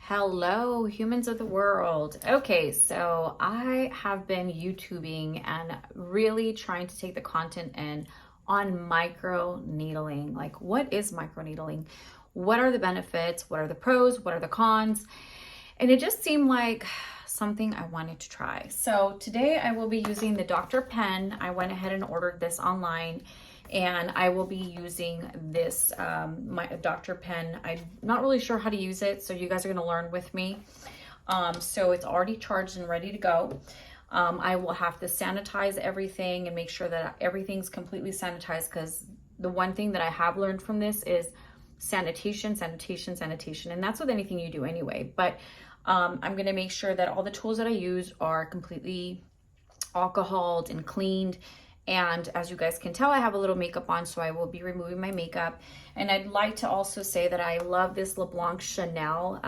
Hello, humans of the world. Okay, so I have been YouTubing and really trying to take the content in on micro needling. Like, what is micro needling? What are the benefits? What are the pros? What are the cons? And it just seemed like something I wanted to try. So today I will be using the Dr. Pen. I went ahead and ordered this online, and I will be using this my Dr. Pen. I'm not really sure how to use it, so you guys are going to learn with me. So it's already charged and ready to go. I will have to sanitize everything and make sure that everything's completely sanitized, because the one thing that I have learned from this is sanitation, sanitation, sanitation, and that's with anything you do anyway. But I'm going to make sure that all the tools that I use are completely alcoholed and cleaned. And as you guys can tell, I have a little makeup on, so I will be removing my makeup. And I'd like to also say that I love this LeBlanc Chanel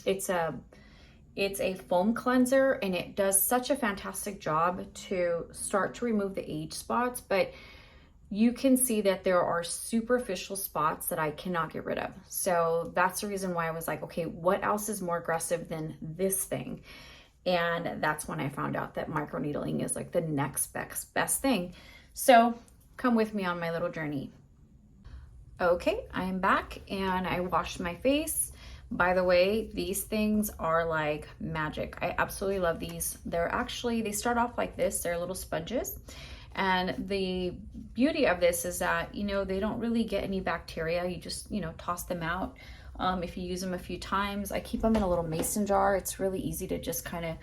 it's a foam cleanser, and it does such a fantastic job to start to remove the age spots, but you can see that there are superficial spots that I cannot get rid of. So that's the reason why I was like, okay, what else is more aggressive than this thing? And that's when I found out that microneedling is like the next best thing. So come with me on my little journey. Okay, I am back and I washed my face. By the way, these things are like magic. I absolutely love these. They start off like this. They're little sponges. And the beauty of this is that, they don't really get any bacteria. You just, toss them out. If you use them a few times, I keep them in a little mason jar. It's really easy to just kind of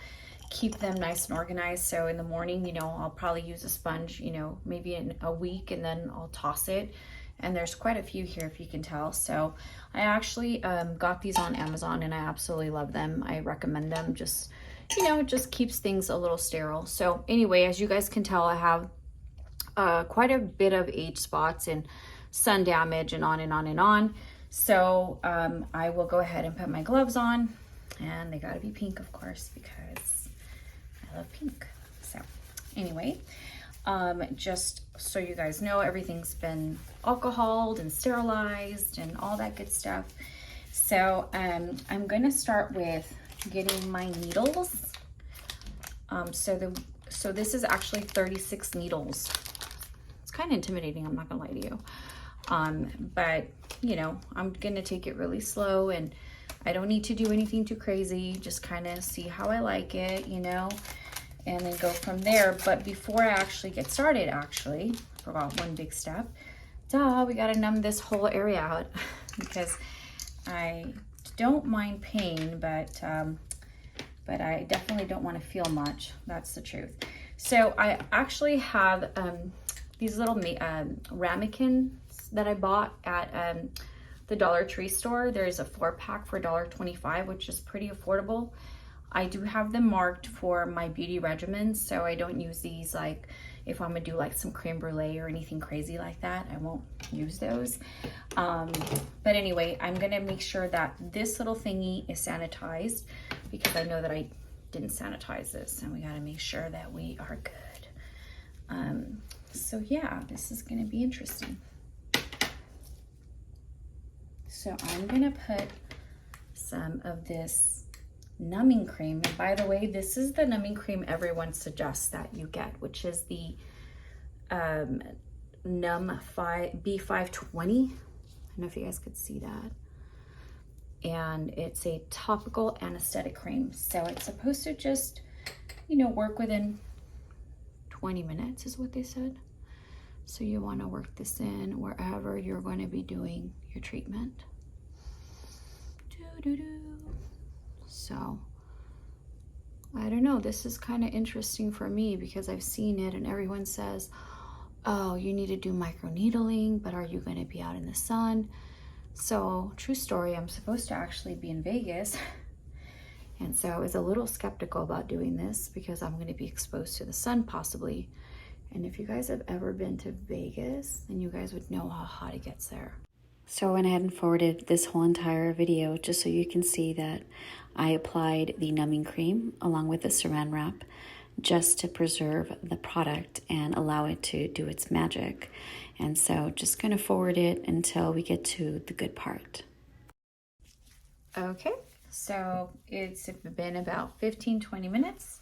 keep them nice and organized. So in the morning, I'll probably use a sponge, maybe in a week, and then I'll toss it. And there's quite a few here, if you can tell. So I actually got these on Amazon, and I absolutely love them. I recommend them. Just, it just keeps things a little sterile. So anyway, as you guys can tell, I have quite a bit of age spots and sun damage and on and on and on. So I will go ahead and put my gloves on, and they gotta be pink, of course, because I love pink. So anyway, just so you guys know, everything's been alcoholed and sterilized and all that good stuff. So I'm gonna start with getting my needles. So this is actually 36 needles. It's kind of intimidating, I'm not gonna lie to you. But I'm gonna take it really slow, and I don't need to do anything too crazy, just kind of see how I like it, and then go from there. But before I actually get started, forgot one big step. We gotta numb this whole area out because I don't mind pain, but I definitely don't want to feel much. That's the truth. So I actually have these little ramekins that I bought at the Dollar Tree store. There's a 4-pack for $1.25, which is pretty affordable. I do have them marked for my beauty regimens, so I don't use these like if I'm gonna do like some creme brulee or anything crazy like that. I won't use those. But anyway, I'm gonna make sure that this little thingy is sanitized, because I know that I didn't sanitize this, and we gotta make sure that we are good. So yeah, this is gonna be interesting. So I'm gonna put some of this numbing cream. And by the way, this is the numbing cream everyone suggests that you get, which is the B520. I don't know if you guys could see that. And it's a topical anesthetic cream. So it's supposed to just, work within 20 minutes is what they said. So you want to work this in wherever you're going to be doing your treatment. So I don't know, this is kind of interesting for me because I've seen it and everyone says, oh, you need to do microneedling, but are you going to be out in the sun? So true story, I'm supposed to actually be in Vegas. And so I was a little skeptical about doing this because I'm going to be exposed to the sun possibly. And if you guys have ever been to Vegas, then you guys would know how hot it gets there. So I went ahead and forwarded this whole entire video just so you can see that I applied the numbing cream along with the saran wrap just to preserve the product and allow it to do its magic. And so just gonna forward it until we get to the good part. Okay, So it's been about 15-20 minutes.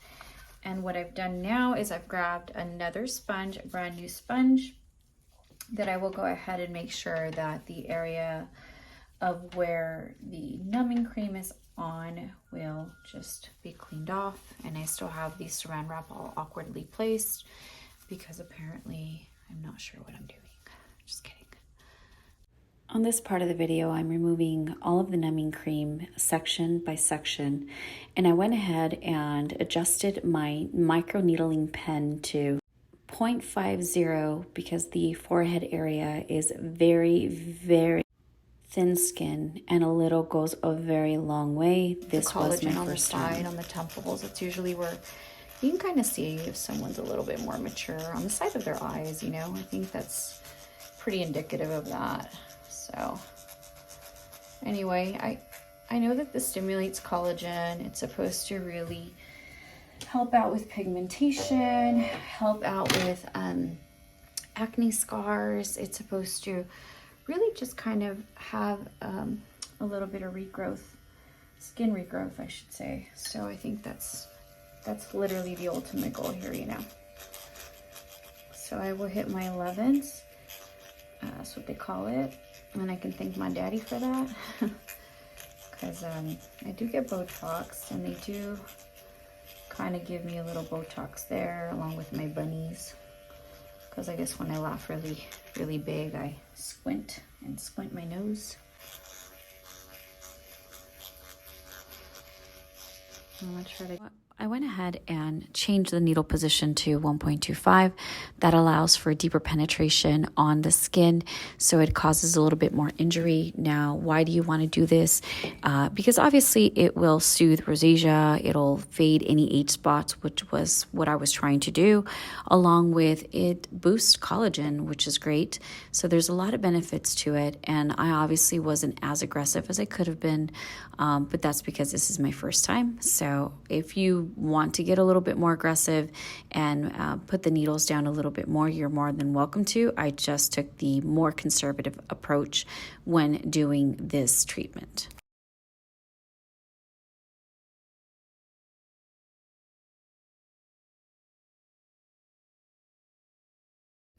And what I've done now is I've grabbed another sponge, a brand new sponge, that I will go ahead and make sure that the area of where the numbing cream is on will just be cleaned off. And I still have the saran wrap all awkwardly placed because apparently I'm not sure what I'm doing. Just kidding. On this part of the video, I'm removing all of the numbing cream section by section, and I went ahead and adjusted my microneedling pen to 0.50 because the forehead area is very, very thin skin, and a little goes a very long way. This was my first time. On the temples, it's usually where you can kind of see if someone's a little bit more mature. On the side of their eyes, you know, I think that's pretty indicative of that. So anyway, I know that this stimulates collagen. It's supposed to really help out with pigmentation, help out with acne scars. It's supposed to really just kind of have a little bit of regrowth, skin regrowth, I should say. So I think that's literally the ultimate goal here, you know. So I will hit my 11s. That's what they call it. And I can thank my daddy for that. Because I do get Botox, and they do kind of give me a little Botox there along with my bunnies. Because I guess when I laugh really, really big, I squint my nose. I'm gonna try to... I went ahead and changed the needle position to 1.25. That allows for deeper penetration on the skin, so it causes a little bit more injury. Now, why do you want to do this? Because obviously it will soothe rosacea, it'll fade any age spots, which was what I was trying to do, along with it boosts collagen, which is great. So there's a lot of benefits to it, and I obviously wasn't as aggressive as I could have been, but that's because this is my first time. So if you want to get a little bit more aggressive and put the needles down a little bit more, you're more than welcome to. I just took the more conservative approach when doing this treatment.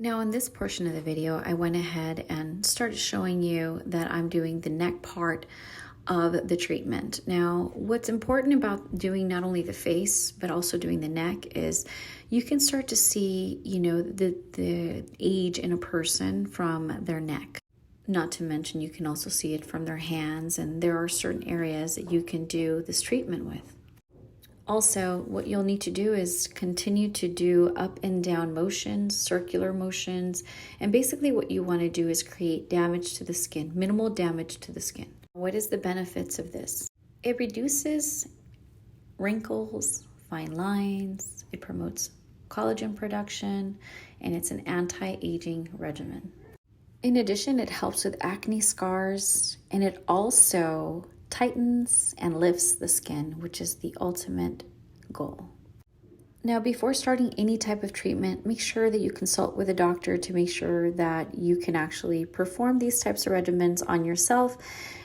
Now in this portion of the video, I went ahead and started showing you that I'm doing the neck part of the treatment. Now, what's important about doing not only the face, but also doing the neck is you can start to see, you know, the age in a person from their neck. Not to mention, you can also see it from their hands, and there are certain areas that you can do this treatment with. Also, what you'll need to do is continue to do up and down motions, circular motions, and basically what you want to do is create damage to the skin, minimal damage to the skin. What is the benefits of this? It reduces wrinkles, fine lines, it promotes collagen production, and it's an anti-aging regimen. In addition, it helps with acne scars, and it also tightens and lifts the skin, which is the ultimate goal. Now, before starting any type of treatment, make sure that you consult with a doctor to make sure that you can actually perform these types of regimens on yourself,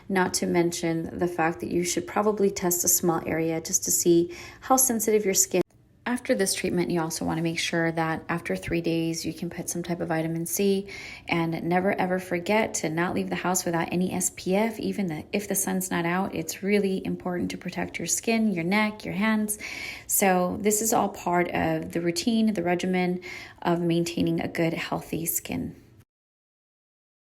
not to mention the fact that you should probably test a small area just to see how sensitive your skin is. After this treatment, you also want to make sure that after 3 days, you can put some type of vitamin C, and never ever forget to not leave the house without any SPF, even if the sun's not out. It's really important to protect your skin, your neck, your hands. So this is all part of the routine, the regimen of maintaining a good, healthy skin.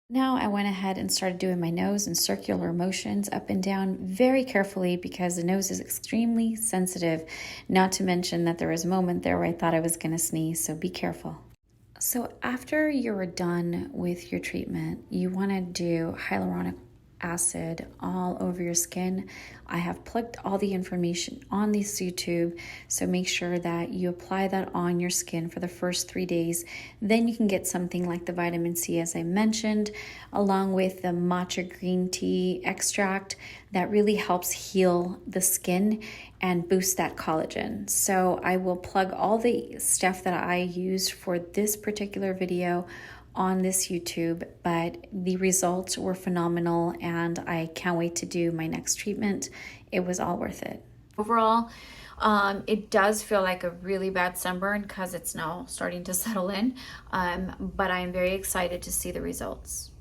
Now I went ahead and started doing my nose in circular motions up and down very carefully because the nose is extremely sensitive, not to mention that there was a moment there where I thought I was going to sneeze, so be careful. So after you're done with your treatment, you want to do hyaluronic acid all over your skin. I have plugged all the information on this YouTube, so make sure that you apply that on your skin for the first 3 days. Then you can get something like the vitamin C, as I mentioned, along with the matcha green tea extract that really helps heal the skin and boost that collagen. So I will plug all the stuff that I used for this particular video on this YouTube, but the results were phenomenal and I can't wait to do my next treatment. It was all worth it. Overall, it does feel like a really bad sunburn because it's now starting to settle in, but I'm very excited to see the results.